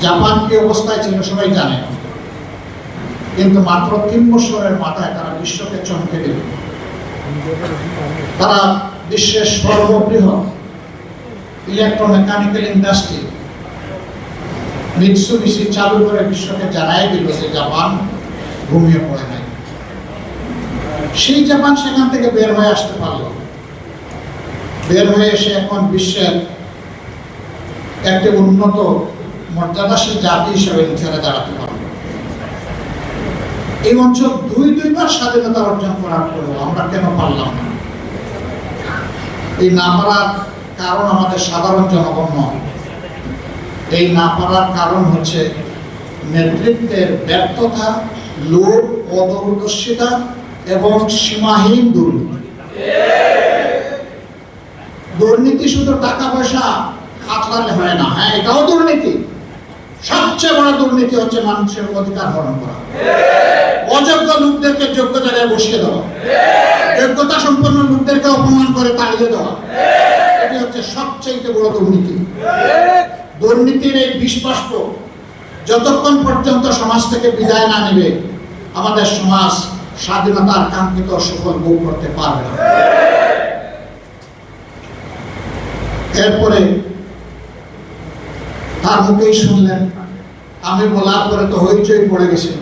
Japan কি অবস্থায় ছিল সবাই জানে, কিন্তু মাত্র 3 বছরের মাথায় তারা বিশ্বকে চমকে দিল। তারা বিশ্বের সর্ববৃহৎ ইলেকট্রোমেকানিক্যাল ইন্ডাস্ট্রি মিৎসুবিশি চালু করে বিশ্বকে জানাই দিল যে জাপান ঘুমিয়ে পড়ে নাই। সেই জাপান সেখান থেকে বের হয়ে আসতে পারল, বের হয়ে এসে এখন বিশ্বের একটি উন্নত মর্যাদাশীল জাতি হিসেবে ছেড়ে দাঁড়াতে পারল। এই অঞ্চল দুইবার স্বাধীনতা অর্জন করার পরেও আমরা কেন পারলাম না? এই না পারার কারণ আমাদের সাধারণ জনগণ নয়। এই না পারার কারণ হচ্ছে নেতৃত্বের ব্যর্থতা, লোভ, অদূরদর্শিতা এবং সীমাহীন দুর্নীতি। দুর্নীতি শুধু টাকা পয়সা হাতলালে হয় না, হ্যাঁ এটাও দুর্নীতি। সবচেয়ে বড় দুর্নীতি হচ্ছে মানুষের অধিকার হরণ করা, অযোগ্য লোকদেরকে যোগ্য জায়গায় বসিয়ে দেওয়া, যোগ্যতা সম্পন্ন লোকদেরকে অপমান করে তাড়িয়ে দেওয়া, এটি হচ্ছে সবচেয়ে বড় দুর্নীতি। দুর্নীতির এই বিষবাষ্প যতক্ষণ পর্যন্ত সমাজ থেকে বিদায় না নেবে, আমাদের সমাজ স্বাধীনতার কাঙ্ক্ষিত সুফল ভোগ করতে পারবে না। এরপরে তার মুখেই শুনলেন, আমি বলার পরে তো হইচই পড়ে গেছিল।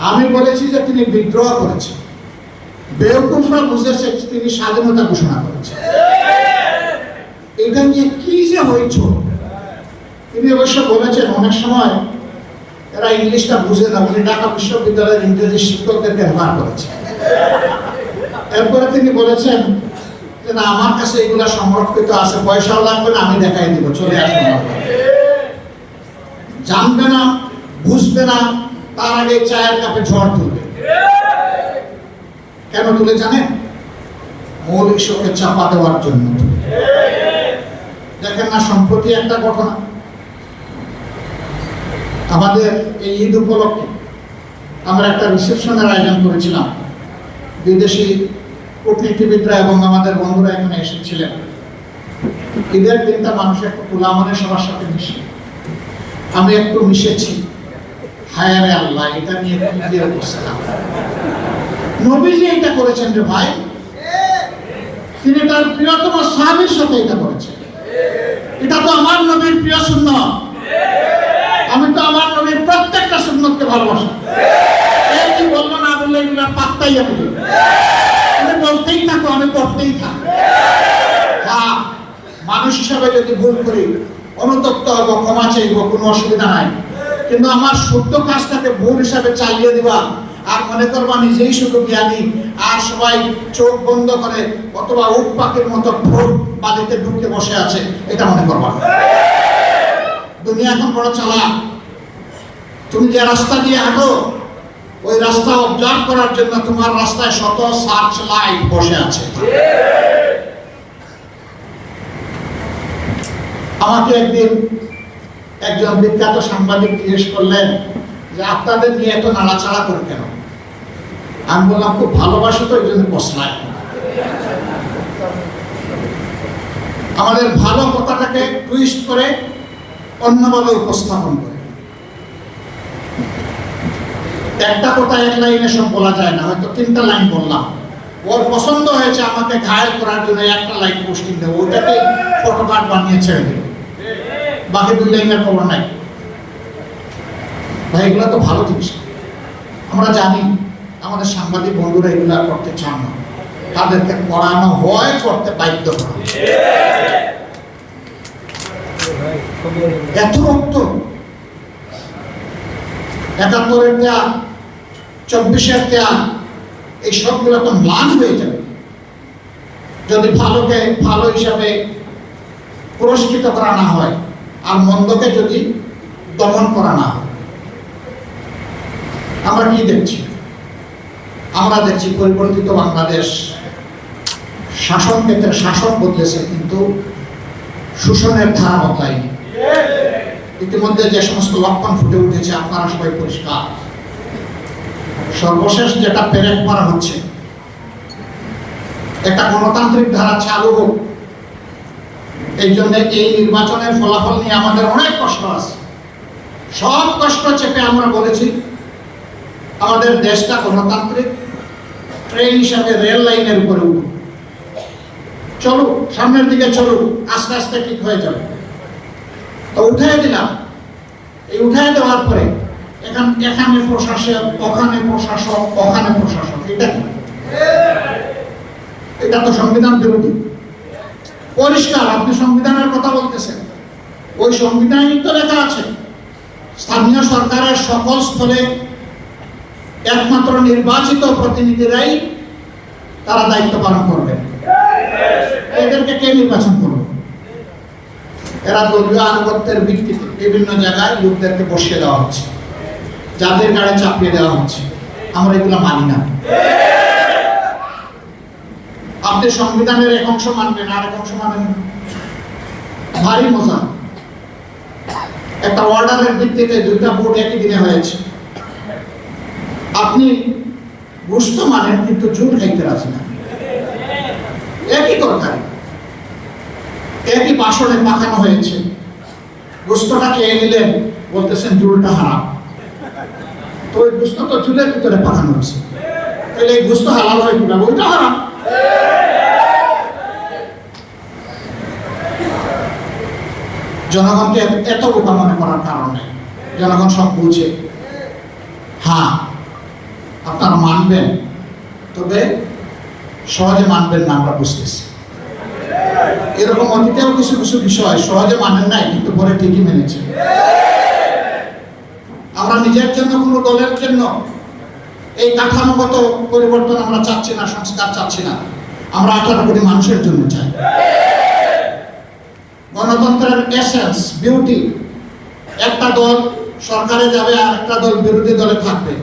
আমি বলেছি যে তিনি বিদ্রোহ করেছেন, বেওকুফরা বুঝেছে তিনি স্বাধীনতা ঘোষণা করেছেন। এটা নিয়ে কি যে হয়েছে, তিনি অবশ্য বলেছেন অনেক সময় এরা ইংলিশটা বুঝে না, উনি ঢাকা বিশ্ববিদ্যালয়ের ইংরেজি শিক্ষকদেরকে ব্যবহার করেছেন। এরপরে তিনি বলেছেন যে না, আমার কাছে এগুলা সংরক্ষিত আছে, পয়সাও লাগবে না, আমি দেখাই দিব, চলে আসুন। জানবে না, বুঝবে না, তার আগে চায়ের কাপে ঝড় তুলবে। কেন তুলে জানেন? মূল ইস্যুকে চাপা দেওয়ার জন্য। দেখেন না, সম্প্রতি একটা ঘটনা, আমাদের এই ঈদ উপলক্ষে আমরা একটা রিসেপশনের আয়োজন করেছিলাম। বিদেশি কূটনীতিবিদরা এবং আমাদের বন্ধুরা এখানে এসেছিলেন। ঈদের দিনটা মানুষ একটু খোলামনের সবার সাথে মিশে, আমি একটু মিশেছি। হায় রে আল্লাহ, এটা নিয়ে কি অবস্থা! নবীজি এটা করেছেন রে ভাই, তিনি তার প্রিয়তম সাহাবীর সাথে এটা করেছেন। এটা তো আমার নবীর প্রিয় সুন্নাত। আমি তো আমার নবীর প্রত্যেকটা সুন্নতকে ভালোবাসি। এই কি বলবো না বললে এগুলো পাত্তাই আমি দিই। তুমি বলতেই থাকো, আমি করতেই থাকি। হ্যাঁ, মানুষ হিসাবে যদি ভুল করি অনুতপ্ত হবো, ক্ষমা চাইবো, কোনো অসুবিধা নাই। কিন্তু আমার শুদ্ধ কাজটাকে ভুল হিসাবে চালিয়ে দিবা আর মনে করবা নিজেই শুধু জ্ঞানী, আর সবাই চোখ বন্ধ করে অথবা উট পাখির মতো ঠোঁট বালিতে ঢুকে বসে আছে, এটা মনে করবা। দুনিয়া এখন বড় চালাক। তুমি যে রাস্তা দিয়ে হাঁটো, ওই রাস্তা অবজার্ভ করার জন্য তোমার রাস্তায় শত সার্চ লাইট বসে আছে। আমাকে একদিন একজন বিখ্যাত সাংবাদিক জিজ্ঞেস করলেন যে আপনাদের নিয়ে এত নাড়াচাড়া করে কেন? আমি বললাম খুব ভালোবাসি তো, এই জন্য কষলায়। আমাদের ভালো কথাটাকে টুইস্ট করে অন্যভাবে উপস্থাপন করে। একটা কথা এক লাইনে সব বলা যায় না, হয়তো 3টা লাইন বললাম, ওর পছন্দ হয়েছে আমাকে ঘায়েল করার জন্য একটা লাইন পোস্টিং দেবো, ওটাকে ফটোকার্ড বানিয়ে ছেড়ে দেবো, বাকি 2 লাইনের খবর নাই। ভাই এগুলো তো ভালো জিনিস, আমরা জানি। আমাদের সাংবাদিক বন্ধুরা এগুলা করতে চান না, তাদেরকে করানো হয়, করতে বাধ্য করা। এত রক্ত, 71-এর ত্যাগ, 24-এর ত্যাগ, এই সবগুলো তো ম্লান হয়ে যাবে যদি ভালোকে ভালো হিসাবে পুরস্কৃত করা না হয় আর মন্দকে যদি দমন করা না হয়। আমরা কি দেখছি? আমরা দেখছি পরিবর্তিত বাংলাদেশ। শাসন ক্ষেত্রে শাসন বদলেছে, কিন্তু শোষণের ধারা বদলায়নি। ইতিমধ্যে যে সমস্ত লক্ষণ ফুটে উঠেছে আপনারা সবাই পরিষ্কার। সর্বশেষ যেটা পেরেক মারা হচ্ছে, একটা গণতান্ত্রিক ধারা চালু হোক, এই জন্য এই নির্বাচনের ফলাফল নিয়ে আমাদের অনেক কষ্ট আছে। সব কষ্ট চেপে আমরা বলেছি আমাদের দেশটা গণতান্ত্রিক ট্রেন হিসাবে রেল লাইনের উপরে উঠুক, চলুক, সামনের দিকে চলুক, আস্তে আস্তে ঠিক হয়ে যাবে। তো উঠাই দিলাম। এই উঠাই দেওয়ার পরে এখানে প্রশাসক, ওখানে প্রশাসক, ওখানে প্রশাসক, এটা তো সংবিধান বিরোধী। পরিষ্কার, আপনি সংবিধানের কথা বলতেছেন, ওই সংবিধানই তো লেখা আছে স্থানীয় সরকারের সকল স্থলে একমাত্র নির্বাচিত প্রতিনিধিরাই তারা দায়িত্ব পালন করবে। এদেরকে কে নির্বাচন করবে? এরা দলীয় আনুগত্যের ভিত্তিতে বিভিন্ন জায়গায় লোকদেরকে বসিয়ে দেওয়া হচ্ছে, যাদের গাড়ি চাপিয়ে দেওয়া হচ্ছে। আমরা এগুলো মানি না। আপনি সংবিধানের এক অংশ মানবেন, আর এক অংশ মানবেন না। ভারী মজা। একটা অর্ডারের ভিত্তিতে দুইটা ভোট একই দিনে হয়েছে। আপনি বুঝতে মানেন, কিন্তু জোর খাইতে রাজি না। একই তরকারি, একই বাসনে পাকানো হয়েছে, গোস্তটা খেয়ে নিলেন, বলতেছেন জুলটা হারাম। তো ওই গোস্ত তো চুলের ভিতরে পাকানো হয়েছে, তাহলে এই গোস্ত হালাল হয় কিনা? ওইটা হারাম। জনগণকে এত বোকা মনে করার কারণে জনগণ সব বুঝে। হ্যাঁ, আপনারা মানবেন, তবে সহজে মানবেন না, আমরা বুঝতেছি। এরকম অতীতেও কিছু কিছু বিষয় সহজে মানেন নাই, কিন্তু পরে ঠিকই মেনেছে। আমরা নিজের জন্য, কোনো দলের জন্য এই কাঠামোগত পরিবর্তন আমরা চাচ্ছি না, সংস্কার চাচ্ছি না। আমরা 18 কোটি মানুষের জন্য চাই। গণতন্ত্রের এসেন্স, বিউটি, একটা দল সরকারে যাবে আর একটা দল বিরোধী দলে থাকবে।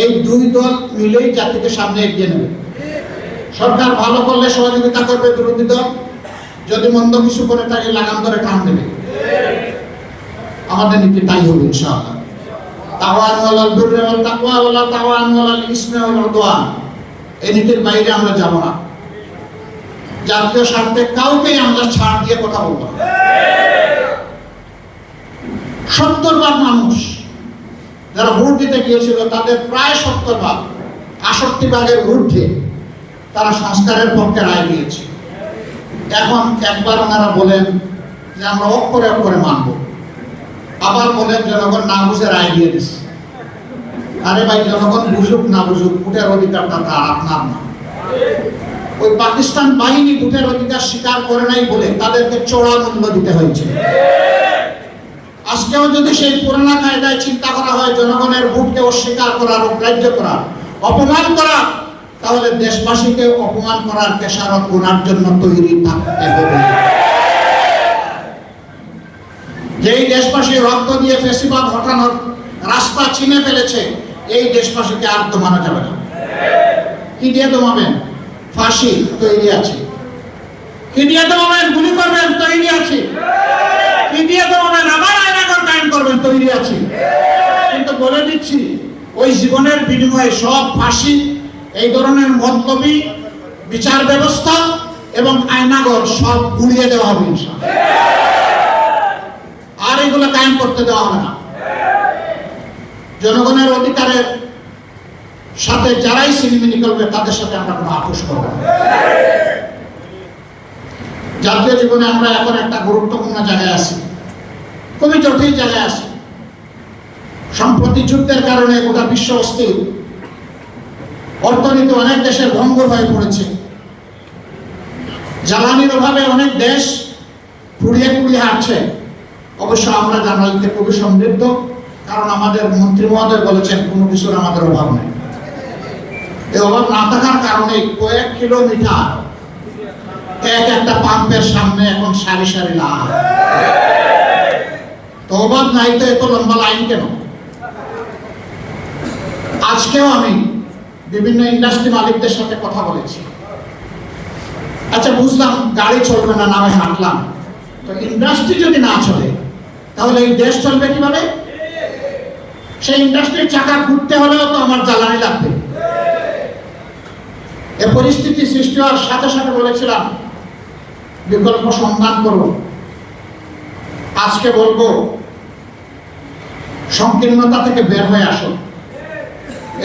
এই দুই দল মিলেই জাতিকে সামনে এগিয়ে নেবে। সরকার ভালো করলে সহযোগিতা করবে বিরোধী দল, যদি মন্দ কিছু করে থাকে লাগাম ধরে টান দেবে। আমাদের নীতি তাই হবে ইনশাআল্লাহ। তাওয়ানু আলাল বিররি ওয়াত তাকওয়া ওয়ালা তাওয়ানু আলাল ইসমি ওয়াল উদওয়ান। এই নীতির বাইরে আমরা যাব না। জাতীয় স্বার্থে কাউকেই আমরা ছাড় দিয়ে কথা বলবো না। 70 ভাগ মানুষ যারা ভোট দিতে গিয়েছিল, তাদের প্রায় 70 ভাগ, 68 ভাগের ঊর্ধ্বে তারা সংস্কারের পক্ষে রায় দিয়েছে। এখন একবার ওনারা বলেন যে আমরা অক্ষরে অক্ষরে মানব, আবার বলেন জনগণ না বুঝে রায় দিয়ে দিচ্ছে। আরে ভাই, জনগণ বুঝুক না বুঝুক, ভোটের অধিকারটা তার, আপনার না। ওই পাকিস্তান বাহিনী ভোটের অধিকার স্বীকার করে নাই বলে তাদেরকে চড়া মূল্য দিতে হয়েছে। আজকেও যদি সেই পুরানা কায়দায় চিন্তা করা হয় জনগণের ভোটকে অস্বীকার করার, অগ্রাহ্য করার, অপমান করার, তাহলে দেশবাসীকে অপমান করার খেসারত গোনার জন্য তৈরি থাকতে হবে। যেই দেশবাসী রক্ত দিয়ে ফেসিবাদ হটানোর রাস্তা চিনে ফেলেছে, এই দেশবাসীকে আর দমানো যাবে না। কি দিয়ে দমাবেন? ফাঁসি তৈরি আছে। কি দিয়ে দমাবেন? গুলি করবেন, তৈরি আছে। কি দিয়ে দমাবেন? আবার আয়নাঘর কায়েম করবেন, তৈরি আছে। কিন্তু বলে দিচ্ছি, ওই জীবনের বিনিময়ে সব ফাঁসি, এই ধরনের মতলবী বিচার ব্যবস্থা এবং আয়নাঘর সব গুলিয়ে দেওয়া হবে ইনশাআল্লাহ। আর এগুলো কায়েম করতে দেওয়া হবে না। জনগণের অধিকারের সাথে যারাই সিনেমিনি করবে, তাদের সাথে আমরা কোনো আপোষ করব না। জাতীয় জীবনে আমরা এখন একটা গুরুত্বপূর্ণ জায়গায় আছি, খুবই জটিল জায়গায় আছি। সম্প্রতি যুদ্ধের কারণে গোটা বিশ্ব অস্থির, অর্থনীতি অনেক দেশের ভঙ্গুর হয়ে পড়েছে। জ্বালানির অভাবে অনেক দেশ কুড়িয়ে কুড়িয়ে হাঁটছে। অবশ্য আমরা জ্বালানিতে খুবই সমৃদ্ধ, কারণ আমাদের মন্ত্রী মহোদয় বলেছেন কোনো কিছুর আমাদের অভাব নেই। এই অভাব না থাকার কারণে কয়েক কিলোমিটার একটা পাম্পের সামনে এখন সারি সারি লাইন। তো অভাব নাই তো এত লম্বা লাইন কেন? আজকেও আমি বিভিন্ন ইন্ডাস্ট্রি মালিকদের সাথে কথা বলেছি। আচ্ছা, বুঝলাম গাড়ি চলবে না, নামে হাঁটলাম, তো ইন্ডাস্ট্রি যদি না চলে তাহলে এই দেশ চলবে কিভাবে? সেই ইন্ডাস্ট্রির চাকা ঘুরতে হলেও তো আমার জ্বালানি লাগবে। এ পরিস্থিতি সৃষ্টি হওয়ার সাথে সাথে বলেছিলাম বিকল্প সন্ধান করুন। আজকে বলবো, সংকীর্ণতা থেকে বের হয়ে আসুন।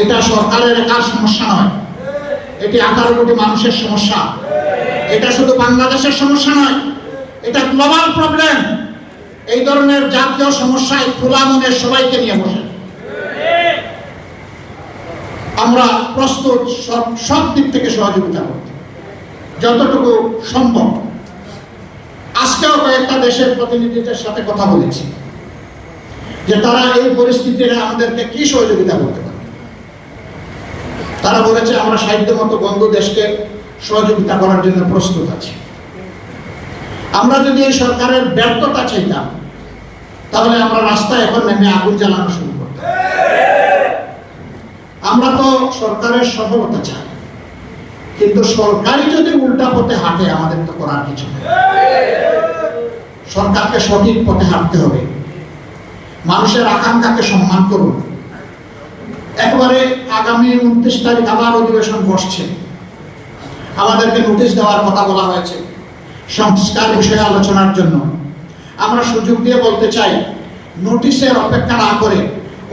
এটা সরকারের একার সমস্যা নয়, এটি 18 কোটি মানুষের সমস্যা। এটা শুধু বাংলাদেশের সমস্যা নয়, এটা গ্লোবাল প্রবলেম। এই ধরনের জাতীয় সমস্যায় খোলা মনে সবাইকে নিয়ে বসে আমরা প্রস্তুত সব দিক থেকে সহযোগিতা করতে, যতটুকু সম্ভব। আজকেও কয়েকটা দেশের প্রতিনিধিদের সাথে কথা বলেছি যে তারা এই পরিস্থিতিতে আমাদেরকে কি সহযোগিতা করতে পারে। তারা বলেছে আমরা সাধ্যমতো বন্ধু দেশকে সহযোগিতা করার জন্য প্রস্তুত আছি। আমরা যদি এই সরকারের ব্যর্থতা চাইতাম, তাহলে আমরা রাস্তায় এখন নেমে আগুন জ্বালানো শুরু করতাম। আমরা তো সরকারের সফলতা চাই, কিন্তু সরকারই যদি উল্টা পথে হাঁটে, আমাদের তো করার কিছু নেই। সরকারকে সঠিক পথে হাঁটতে হবে। মানুষের আকাঙ্ক্ষাকে সম্মান করুন। একবারে আগামী 29 তারিখ আবার অধিবেশন বসছে। আমাদেরকে নোটিশ দেওয়ার কথা বলা হয়েছে সংস্কার বিষয়ে আলোচনার জন্য। আমরা সুযোগ দিয়ে বলতে চাই, নোটিশের অপেক্ষা না করে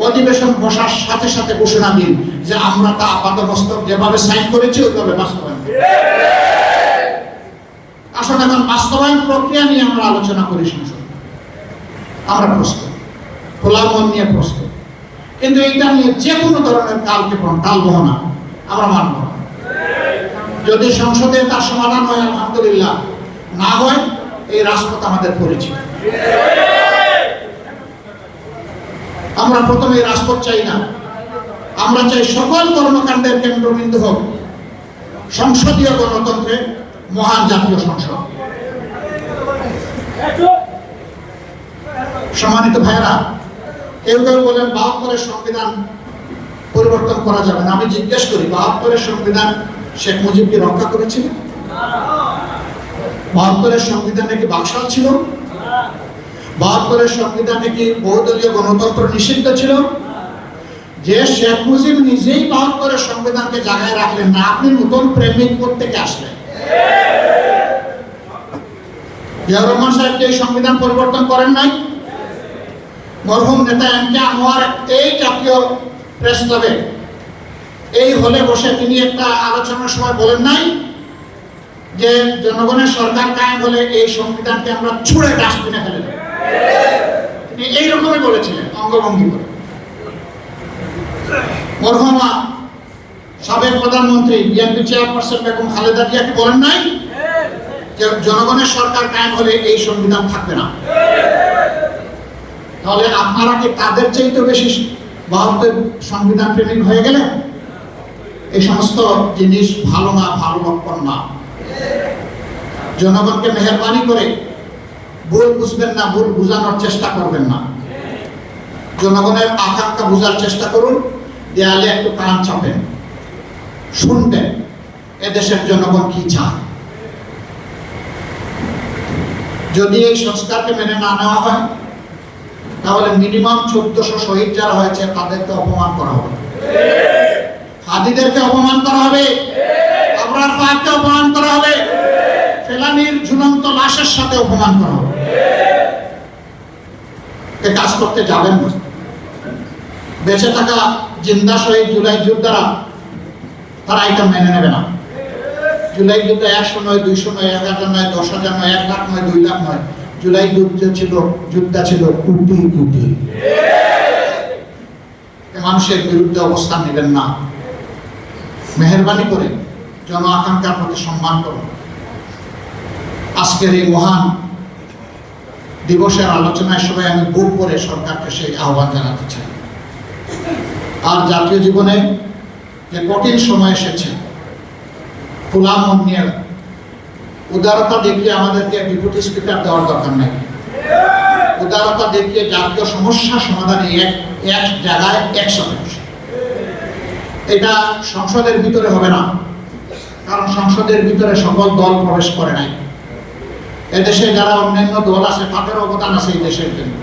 অধিবেশন বসার সাথে সাথে ঘোষণা দিন যে আমরা তা আপাতমস্তক যেভাবে সাইন করেছি ওইভাবে বাস্তবায়ন করব। আসলে এখন বাস্তবায়ন প্রক্রিয়া নিয়ে আমরা আলোচনা করি সংসদে। আমরা প্রস্তুত, খোলা মন নিয়ে প্রস্তুত, কিন্তু এইটা নিয়ে যে কোনো ধরনের কালক্ষেপণ, টালবাহানা আমরা মানব না। যদি সংসদে তার সমাধান হয় আলহামদুলিল্লাহ, না হয় এই রাজপথ আমাদের পরিচিত। আমরা প্রথমে এই রাজপথ চাই না, আমরা চাই সকল কর্মকাণ্ডের কেন্দ্রবিন্দু হোক সংসদীয় গণতন্ত্রের মহান জাতীয় সংসদ। সম্মানিত ভাইয়েরা, কেউ কেউ বলেন 72-এর সংবিধান পরিবর্তন করা যাবে না। আমি জিজ্ঞেস করি, 72-এর সংবিধান শেখ মুজিব কি রক্ষা করেছিলেন? 72-এর সংবিধানে কি বাকশাল ছিল? 72-এর সংবিধানে কি বহুদলীয় গণতন্ত্র নিষিদ্ধ ছিল? যে শেখ মুজিব নিজেই 72-এর সংবিধানকে জায়গায় রাখলেন না, আপনি নতুন প্রেমিক থেকে আসলেন। জিয়াউর রহমান সাহেব কি এই সংবিধান পরিবর্তন করেন নাই? মরহুম নেতা এম.কে. আনোয়ার এই জাতীয় প্রেস ক্লাবে এই হলে বসে তিনি একটা আলোচনার সময় বলেন নাই যে জনগণের সরকার কায়েম হলে এই সংবিধানকে আমরা ছুঁড়ে ডাস্টবিনে ফেলে দেব? তিনি এইরকমই বলেছিলেন অঙ্গভঙ্গি করে। মরহুমা সাবেক প্রধানমন্ত্রী বিএনপি চেয়ারপারসন বেগম খালেদা জিয়া কি বলেন নাই যে জনগণের সরকার কায়েম হলে এই সংবিধান থাকবে না? তাহলে আপনারা কি তাদের চাইতে বেশি 72 সংবিধান প্রেমিক হয়ে গেলেন? এই সমস্ত জিনিস ভালো না, ভালো লক্ষণ না। জনগণকে মেহরবানি করে ভুল বুঝবেন না, ভুল বুঝানোর চেষ্টা করবেন না। জনগণের আকাঙ্ক্ষা বোঝার চেষ্টা করুন, দেয়ালে একটু কান চাপেন, শুনবেন এদেশের জনগণ কি চায়। যদি এই সংস্কারকে মেনে না নেওয়া হয়, তাহলে মিনিমাম 1400 শহীদ যারা হয়েছে তাদেরকে অপমান করা হবে, হাদিদেরকে অপমান করা হবে, আবরার ফাহাদকে অপমান করা হবে, ফেলানীর ঝুলন্ত লাশের সাথে অপমান করা হবে। এ কাজ করতে যাবেন না। বেঁচে থাকা জিন্দা শহীদ জুলাই যোদ্ধারা তারা এটা মেনে নেবে না। জুলাই যুদ্ধ 100 নয়, 200 নয়, 1000 নয়, 10,000 নয়, 1 লাখ নয়, 2 লাখ নয়। জুলাই যুদ্ধ ছিল কোটি কোটি মানুষের বিরুদ্ধে অবস্থান নেবেন না। মেহরবানি করে জন আকাঙ্ক্ষার প্রতি সম্মান করুন। আজকের এই মহান দিবসের আলোচনায় সবাই আমি বুক করে সরকারকে সেই আহ্বান জানাতে চাই। আর জাতীয় জীবনে যে কঠিন সময় এসেছে, খোলা মন নিয়ে উদারতা দেখিয়ে আমাদেরকে ডেপুটি স্পিকার দেওয়ার দরকার নেই। উদারতা দেখিয়ে জাতীয় সমস্যা সমাধানে এক জায়গায় একসাথে বসে। এটা সংসদের ভিতরে হবে না, কারণ সংসদের ভিতরে সকল দল প্রবেশ করে নাই। এদেশে যারা অন্যান্য দল আছে তাদের অবদান আছে এই দেশের জন্য।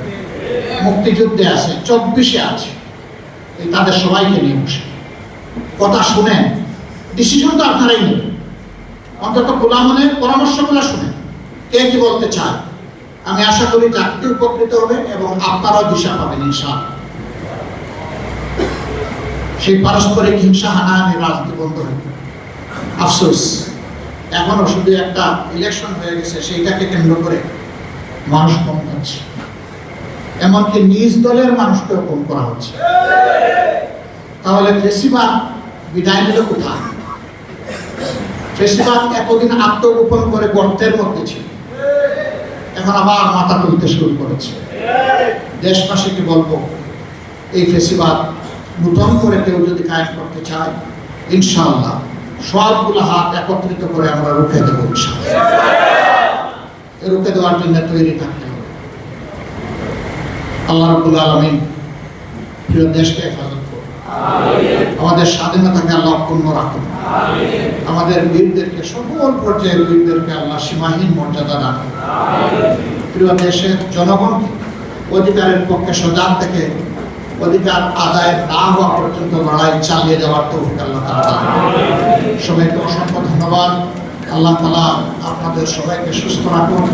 মুক্তিযুদ্ধে আছে, 24-এ আছে, তাদের সবাইকে নিয়ে বসে কথা শুনেন। ডিসিশন তো আপনারাই নেবেন, অন্তত খোলা মনে পরামর্শগুলো শুনেন। কে কি বলতে চায়? আমি আশা করি জাতি উপকৃত হবে এবং আপনারাও দিশা পাবেন ইনশাআল্লাহ। সেই পারস্পরিক হিংসা হানাহানি রাজনীতি বন্ধ হবে। আফসোস এখনো শুধু একটা ইলেকশন হয়ে গেছে, সেইটাকে কেন্দ্র করে মানুষ কম যাচ্ছে, এমনকি নিজ দলের মানুষকেও কম করা হচ্ছে। তাহলে ফেসিবাদ বিদায় নিল কোথায়? ফেসিবাদ এতদিন আত্মগোপন করে গর্তের মধ্যে ছিল, এখন আবার মাথা তুলতে শুরু করেছে। দেশবাসীকে বলবো, এই ফেসিবাদ নূতন করে কেউ যদি কায়েম করতে চায়, ইনশাআল্লাহ সবগুলো হাত একত্রিত করে আমরা রুখে দেবো। রুখে দেওয়ার জন্য তৈরি থাকতে হবে। আল্লাহ রাব্বুল আলামিন প্রিয় দেশকে হেফাজত করুন, আমাদের স্বাধীনতাকে আল্লাহ অক্ষুণ্ণ রাখুন, আমাদের বীরদেরকে, সকল পর্যায়ের বীরদেরকে আল্লাহ সীমাহীন মর্যাদা দান করুন। প্রিয় দেশের জনগণকে অধিকারের পক্ষে সজাগ থেকে অধিকার আদায় না হওয়া পর্যন্ত লড়াই চালিয়ে যাওয়ার তৌফিক আল্লাহ তাআলা দান করুন। সবাইকে অসংখ্য ধন্যবাদ। আল্লাহ তাআলা আপনাদের সবাইকে সুস্থ রাখুন।